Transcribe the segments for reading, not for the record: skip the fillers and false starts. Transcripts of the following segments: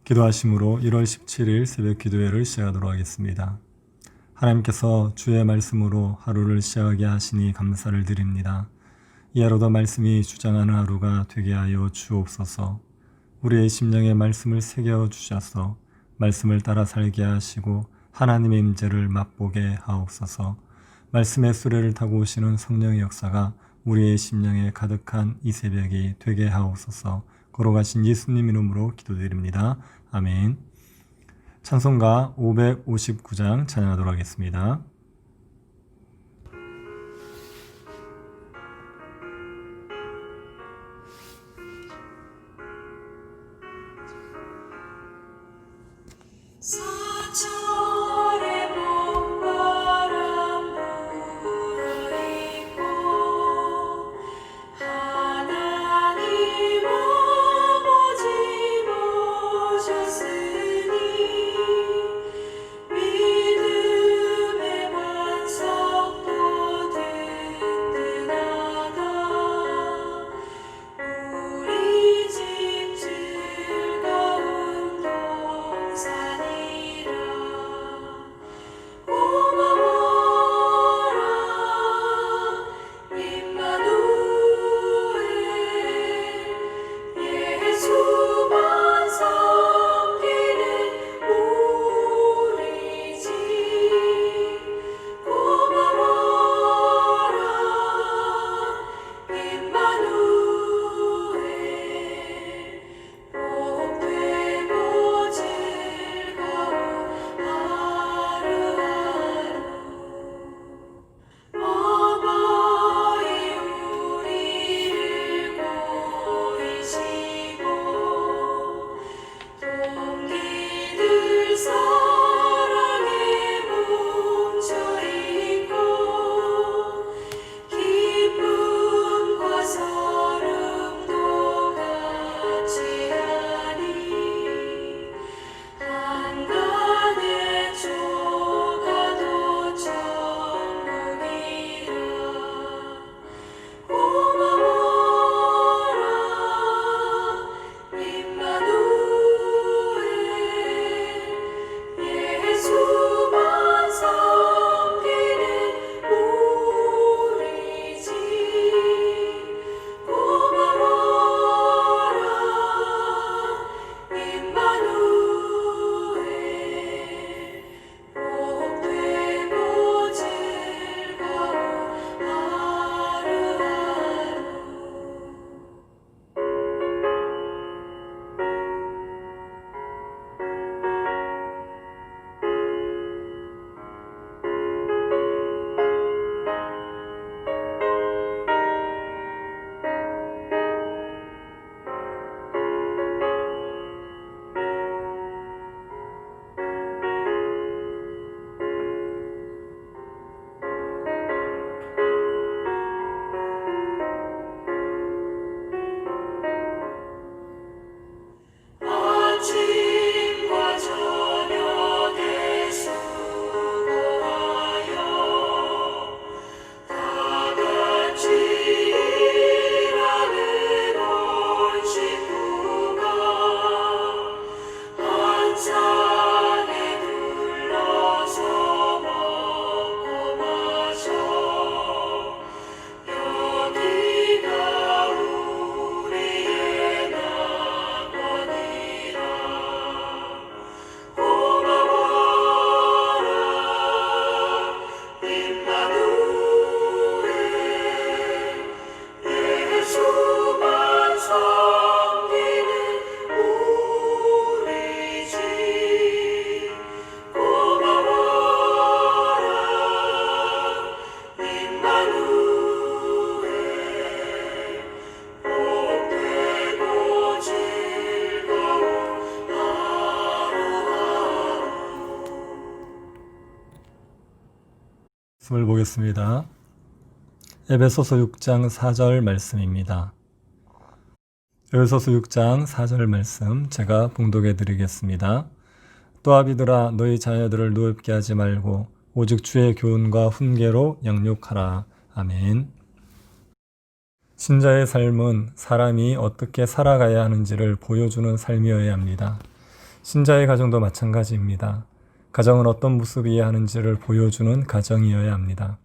기도하심으로 1월 17일 새벽 기도회를 시작하도록 하겠습니다. 하나님께서 주의 말씀으로 하루를 시작하게 하시니 감사를 드립니다. 이 하루도 말씀이 주장하는 하루가 되게 하여 주옵소서. 우리의 심령에 말씀을 새겨 주셔서 말씀을 따라 살게 하시고 하나님의 임재를 맛보게 하옵소서. 말씀의 수레를 타고 오시는 성령의 역사가 우리의 심령에 가득한 이 새벽이 되게 하옵소서. 걸어가신 예수님 이름으로 기도드립니다. 아멘. 찬송가 559장 찬양하도록 하겠습니다. 말씀을 보겠습니다. 에베소서 6장 4절 말씀입니다. 에베소서 6장 4절 말씀 제가 봉독해 드리겠습니다. 또 아비들아 너희 자녀들을 노엽게 하지 말고 오직 주의 교훈과 훈계로 양육하라. 아멘. 신자의 삶은 사람이 어떻게 살아가야 하는지를 보여주는 삶이어야 합니다. 신자의 가정도 마찬가지입니다. 가정은 어떤 모습이어야 하는지를 보여주는 가정이어야 합니다.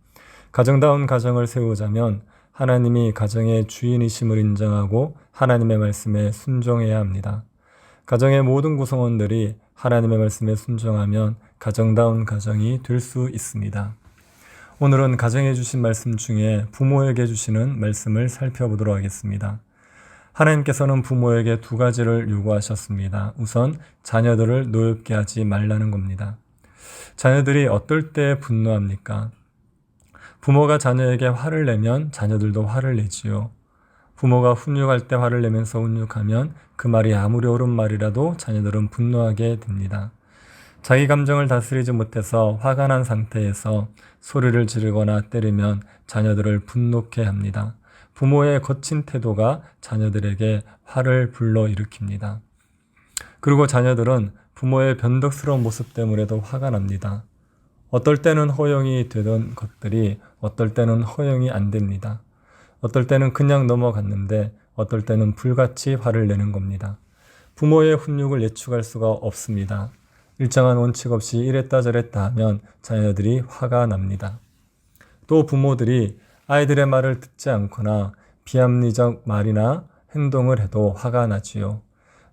가정다운 가정을 세우자면 하나님이 가정의 주인이심을 인정하고 하나님의 말씀에 순종해야 합니다. 가정의 모든 구성원들이 하나님의 말씀에 순종하면 가정다운 가정이 될 수 있습니다. 오늘은 가정에 주신 말씀 중에 부모에게 주시는 말씀을 살펴보도록 하겠습니다. 하나님께서는 부모에게 두 가지를 요구하셨습니다. 우선 자녀들을 노엽게 하지 말라는 겁니다. 자녀들이 어떨 때 분노합니까? 부모가 자녀에게 화를 내면 자녀들도 화를 내지요. 부모가 훈육할 때 화를 내면서 훈육하면 그 말이 아무리 옳은 말이라도 자녀들은 분노하게 됩니다. 자기 감정을 다스리지 못해서 화가 난 상태에서 소리를 지르거나 때리면 자녀들을 분노케 합니다. 부모의 거친 태도가 자녀들에게 화를 불러일으킵니다. 그리고 자녀들은 부모의 변덕스러운 모습 때문에도 화가 납니다. 어떨 때는 허용이 되던 것들이 어떨 때는 허용이 안 됩니다. 어떨 때는 그냥 넘어갔는데 어떨 때는 불같이 화를 내는 겁니다. 부모의 훈육을 예측할 수가 없습니다. 일정한 원칙 없이 이랬다 저랬다 하면 자녀들이 화가 납니다. 또 부모들이 아이들의 말을 듣지 않거나 비합리적 말이나 행동을 해도 화가 나지요.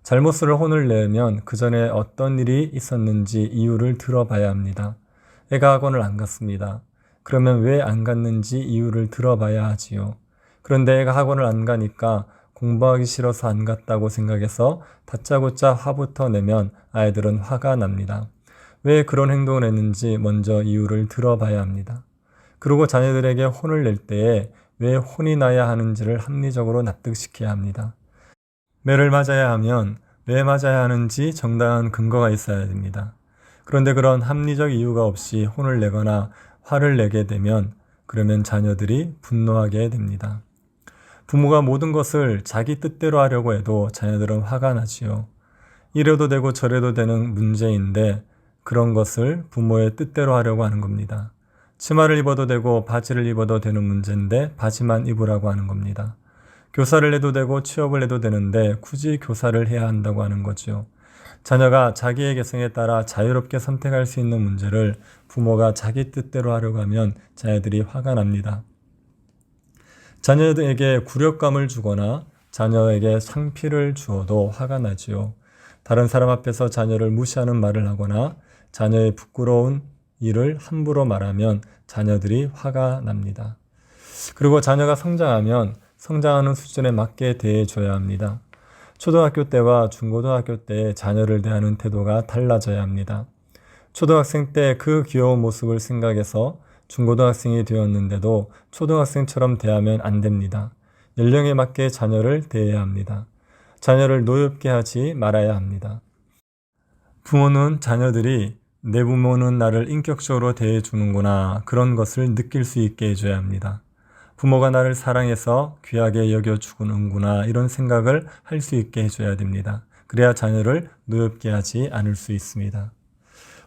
잘못을 혼을 내면 그 전에 어떤 일이 있었는지 이유를 들어봐야 합니다. 애가 학원을 안 갔습니다. 그러면 왜 안 갔는지 이유를 들어봐야 하지요. 그런데 애가 학원을 안 가니까 공부하기 싫어서 안 갔다고 생각해서 다짜고짜 화부터 내면 아이들은 화가 납니다. 왜 그런 행동을 했는지 먼저 이유를 들어봐야 합니다. 그리고 자녀들에게 혼을 낼 때에 왜 혼이 나야 하는지를 합리적으로 납득시켜야 합니다. 매를 맞아야 하면 왜 맞아야 하는지 정당한 근거가 있어야 됩니다. 그런데 그런 합리적 이유가 없이 혼을 내거나 화를 내게 되면 그러면 자녀들이 분노하게 됩니다. 부모가 모든 것을 자기 뜻대로 하려고 해도 자녀들은 화가 나지요. 이래도 되고 저래도 되는 문제인데 그런 것을 부모의 뜻대로 하려고 하는 겁니다. 치마를 입어도 되고 바지를 입어도 되는 문제인데 바지만 입으라고 하는 겁니다. 교사를 해도 되고 취업을 해도 되는데 굳이 교사를 해야 한다고 하는 거죠. 자녀가 자기의 개성에 따라 자유롭게 선택할 수 있는 문제를 부모가 자기 뜻대로 하려고 하면 자녀들이 화가 납니다. 자녀에게 굴욕감을 주거나 자녀에게 상피를 주어도 화가 나지요. 다른 사람 앞에서 자녀를 무시하는 말을 하거나 자녀의 부끄러운 일을 함부로 말하면 자녀들이 화가 납니다. 그리고 자녀가 성장하면 성장하는 수준에 맞게 대해줘야 합니다. 초등학교 때와 중고등학교 때 자녀를 대하는 태도가 달라져야 합니다. 초등학생 때 그 귀여운 모습을 생각해서 중고등학생이 되었는데도 초등학생처럼 대하면 안 됩니다. 연령에 맞게 자녀를 대해야 합니다. 자녀를 노엽게 하지 말아야 합니다. 부모는 자녀들이 내 부모는 나를 인격적으로 대해주는구나 그런 것을 느낄 수 있게 해줘야 합니다. 부모가 나를 사랑해서 귀하게 여겨주는구나 이런 생각을 할 수 있게 해줘야 됩니다. 그래야 자녀를 노엽게 하지 않을 수 있습니다.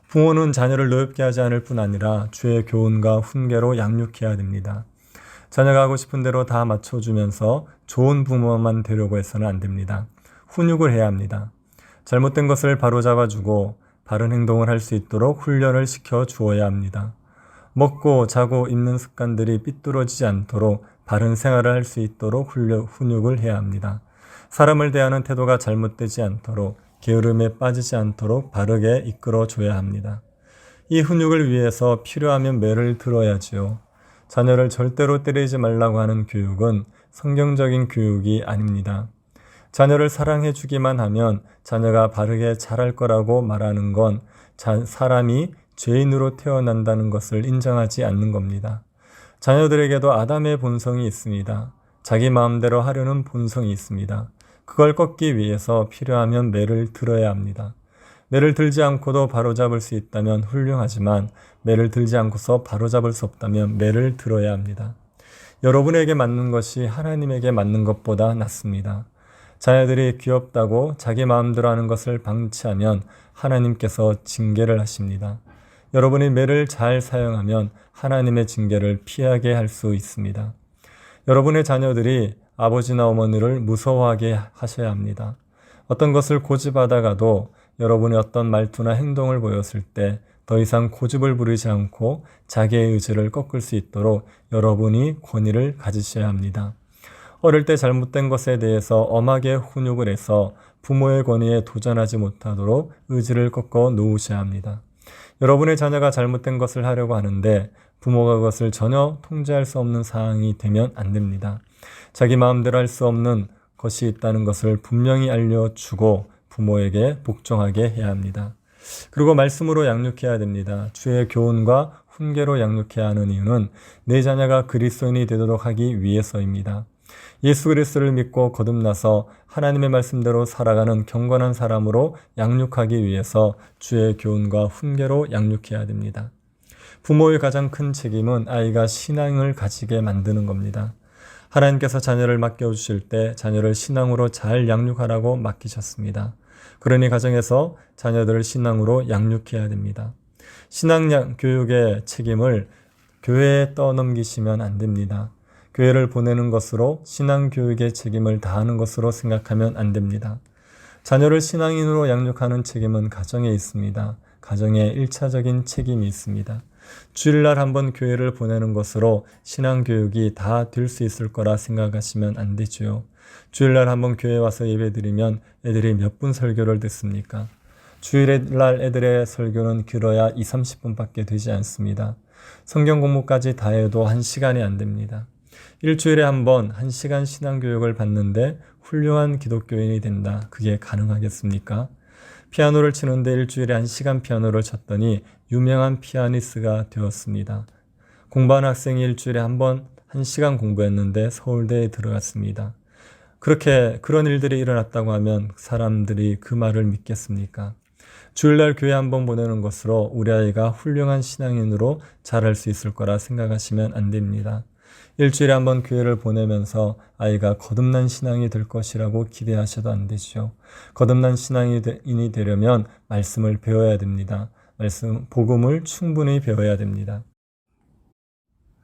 부모는 자녀를 노엽게 하지 않을 뿐 아니라 주의 교훈과 훈계로 양육해야 됩니다. 자녀가 하고 싶은 대로 다 맞춰주면서 좋은 부모만 되려고 해서는 안 됩니다. 훈육을 해야 합니다. 잘못된 것을 바로잡아주고 바른 행동을 할 수 있도록 훈련을 시켜 주어야 합니다. 먹고 자고 입는 습관들이 삐뚤어지지 않도록 바른 생활을 할 수 있도록 훈육을 해야 합니다. 사람을 대하는 태도가 잘못되지 않도록 게으름에 빠지지 않도록 바르게 이끌어줘야 합니다. 이 훈육을 위해서 필요하면 매를 들어야지요. 자녀를 절대로 때리지 말라고 하는 교육은 성경적인 교육이 아닙니다. 자녀를 사랑해주기만 하면 자녀가 바르게 자랄 거라고 말하는 건 사람이 죄인으로 태어난다는 것을 인정하지 않는 겁니다. 자녀들에게도 아담의 본성이 있습니다. 자기 마음대로 하려는 본성이 있습니다. 그걸 꺾기 위해서 필요하면 매를 들어야 합니다. 매를 들지 않고도 바로잡을 수 있다면 훌륭하지만 매를 들지 않고서 바로잡을 수 없다면 매를 들어야 합니다. 여러분에게 맞는 것이 하나님에게 맞는 것보다 낫습니다. 자녀들이 귀엽다고 자기 마음대로 하는 것을 방치하면 하나님께서 징계를 하십니다. 여러분이 매를 잘 사용하면 하나님의 징계를 피하게 할 수 있습니다. 여러분의 자녀들이 아버지나 어머니를 무서워하게 하셔야 합니다. 어떤 것을 고집하다가도 여러분이 어떤 말투나 행동을 보였을 때 더 이상 고집을 부리지 않고 자기의 의지를 꺾을 수 있도록 여러분이 권위를 가지셔야 합니다. 어릴 때 잘못된 것에 대해서 엄하게 훈육을 해서 부모의 권위에 도전하지 못하도록 의지를 꺾어 놓으셔야 합니다. 여러분의 자녀가 잘못된 것을 하려고 하는데 부모가 그것을 전혀 통제할 수 없는 상황이 되면 안 됩니다. 자기 마음대로 할 수 없는 것이 있다는 것을 분명히 알려주고 부모에게 복종하게 해야 합니다. 그리고 말씀으로 양육해야 됩니다. 주의 교훈과 훈계로 양육해야 하는 이유는 내 자녀가 그리스도인이 되도록 하기 위해서입니다. 예수 그리스도를 믿고 거듭나서 하나님의 말씀대로 살아가는 경건한 사람으로 양육하기 위해서 주의 교훈과 훈계로 양육해야 됩니다. 부모의 가장 큰 책임은 아이가 신앙을 가지게 만드는 겁니다. 하나님께서 자녀를 맡겨주실 때 자녀를 신앙으로 잘 양육하라고 맡기셨습니다. 그러니 가정에서 자녀들을 신앙으로 양육해야 됩니다. 신앙 교육의 책임을 교회에 떠넘기시면 안 됩니다. 교회를 보내는 것으로 신앙 교육의 책임을 다하는 것으로 생각하면 안 됩니다. 자녀를 신앙인으로 양육하는 책임은 가정에 있습니다. 가정에 1차적인 책임이 있습니다. 주일날 한번 교회를 보내는 것으로 신앙 교육이 다 될 수 있을 거라 생각하시면 안 되죠. 주일날 한번 교회 와서 예배드리면 애들이 몇 분 설교를 듣습니까? 주일날 애들의 설교는 길어야 20-30분밖에 되지 않습니다. 성경 공부까지 다 해도 1시간이 안 됩니다. 일주일에 한 번 1시간 신앙교육을 받는데 훌륭한 기독교인이 된다. 그게 가능하겠습니까? 피아노를 치는데 일주일에 1시간 피아노를 쳤더니 유명한 피아니스트가 되었습니다. 공부하는 학생이 일주일에 한 번 1시간 공부했는데 서울대에 들어갔습니다. 그런 일들이 일어났다고 하면 사람들이 그 말을 믿겠습니까? 주일날 교회 한번 보내는 것으로 우리 아이가 훌륭한 신앙인으로 자랄 수 있을 거라 생각하시면 안 됩니다. 일주일에 한번 교회를 보내면서 아이가 거듭난 신앙이 될 것이라고 기대하셔도 안 되죠. 거듭난 신앙인이 되려면 말씀을 배워야 됩니다. 복음을 충분히 배워야 됩니다.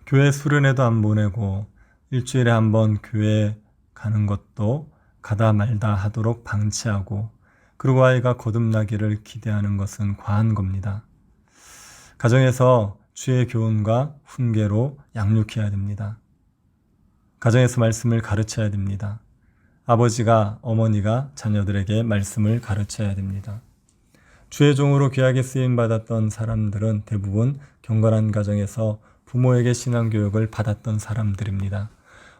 교회 수련회도 안 보내고 일주일에 한번 교회 가는 것도 가다 말다 하도록 방치하고 그리고 아이가 거듭나기를 기대하는 것은 과한 겁니다. 가정에서 주의 교훈과 훈계로 양육해야 됩니다. 가정에서 말씀을 가르쳐야 됩니다. 아버지가, 어머니가 자녀들에게 말씀을 가르쳐야 됩니다. 주의 종으로 귀하게 쓰임받았던 사람들은 대부분 경건한 가정에서 부모에게 신앙교육을 받았던 사람들입니다.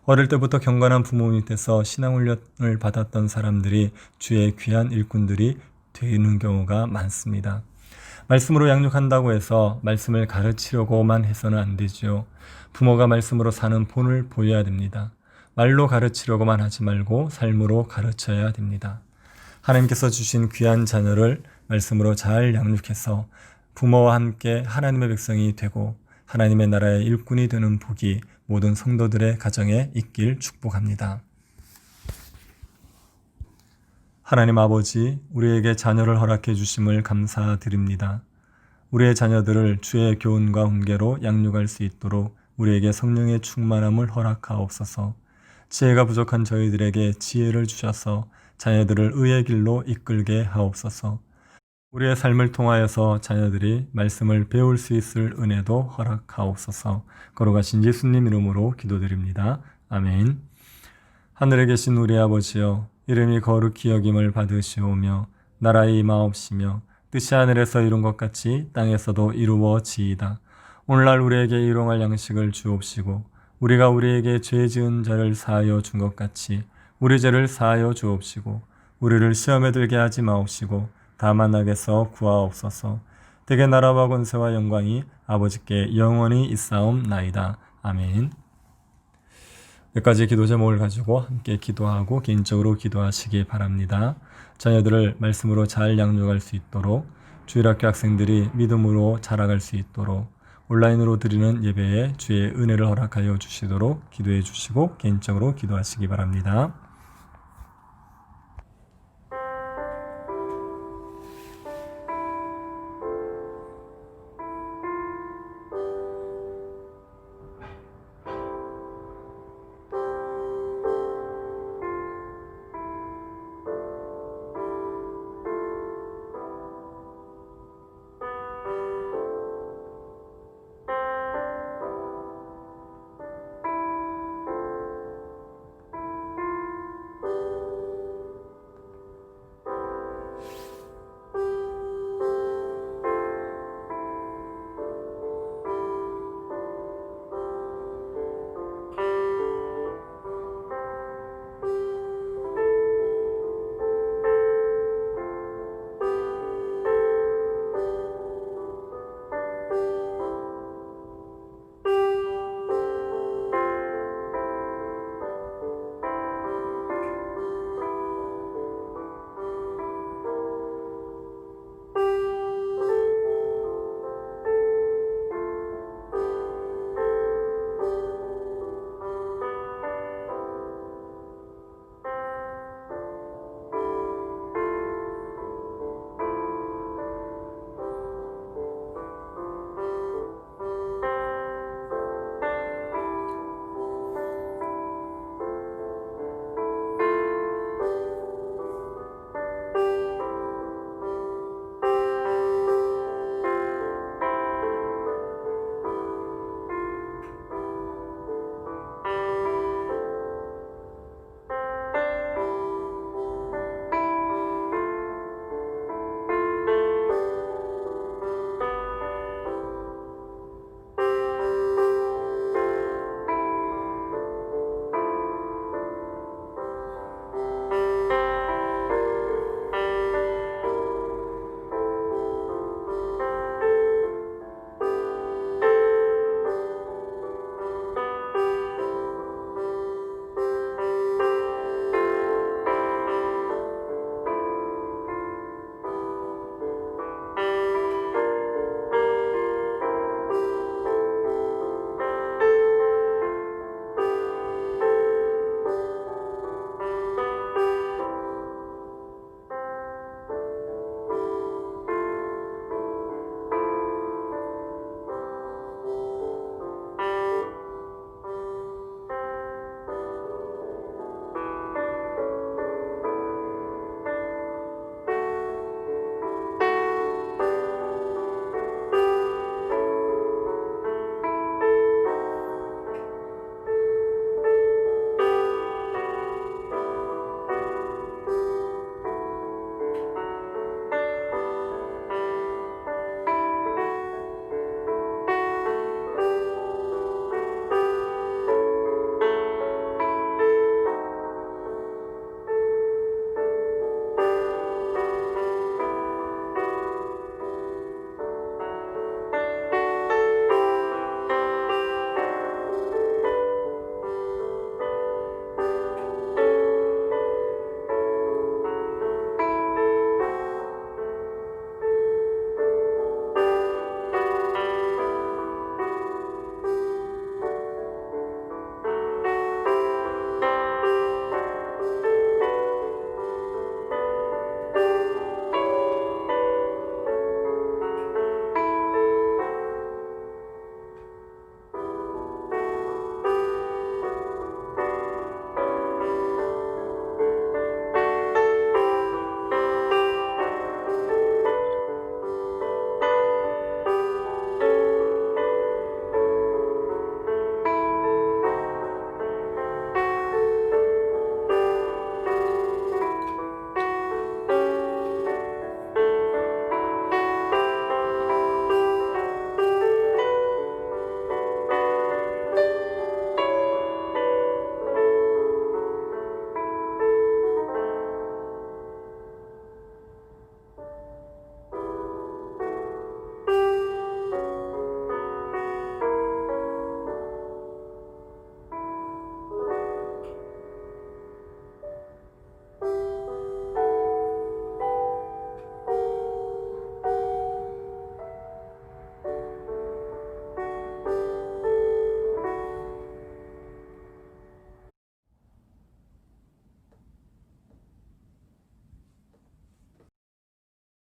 어릴 때부터 경건한 부모 밑에서 신앙훈련을 받았던 사람들이 주의 귀한 일꾼들이 되는 경우가 많습니다. 말씀으로 양육한다고 해서 말씀을 가르치려고만 해서는 안 되죠. 부모가 말씀으로 사는 본을 보여야 됩니다. 말로 가르치려고만 하지 말고 삶으로 가르쳐야 됩니다. 하나님께서 주신 귀한 자녀를 말씀으로 잘 양육해서 부모와 함께 하나님의 백성이 되고 하나님의 나라의 일꾼이 되는 복이 모든 성도들의 가정에 있길 축복합니다. 하나님 아버지, 우리에게 자녀를 허락해 주심을 감사드립니다. 우리의 자녀들을 주의 교훈과 훈계로 양육할 수 있도록 우리에게 성령의 충만함을 허락하옵소서. 지혜가 부족한 저희들에게 지혜를 주셔서 자녀들을 의의 길로 이끌게 하옵소서. 우리의 삶을 통하여서 자녀들이 말씀을 배울 수 있을 은혜도 허락하옵소서. 거룩하신 예수님 이름으로 기도드립니다. 아멘. 하늘에 계신 우리 아버지여, 이름이 거룩히 여김을 받으시오며 나라의 임하옵시며 뜻이 하늘에서 이룬 것 같이 땅에서도 이루어지이다. 오늘날 우리에게 일용할 양식을 주옵시고 우리가 우리에게 죄 지은 자를 사하여 준 것 같이 우리 죄를 사하여 주옵시고 우리를 시험에 들게 하지 마옵시고 다만 악에서 구하옵소서. 대개 나라와 권세와 영광이 아버지께 영원히 있사옵나이다. 아멘. 여기까지 기도 제목을 가지고 함께 기도하고 개인적으로 기도하시기 바랍니다. 자녀들을 말씀으로 잘 양육할 수 있도록 주일학교 학생들이 믿음으로 자라갈 수 있도록 온라인으로 드리는 예배에 주의 은혜를 허락하여 주시도록 기도해 주시고 개인적으로 기도하시기 바랍니다.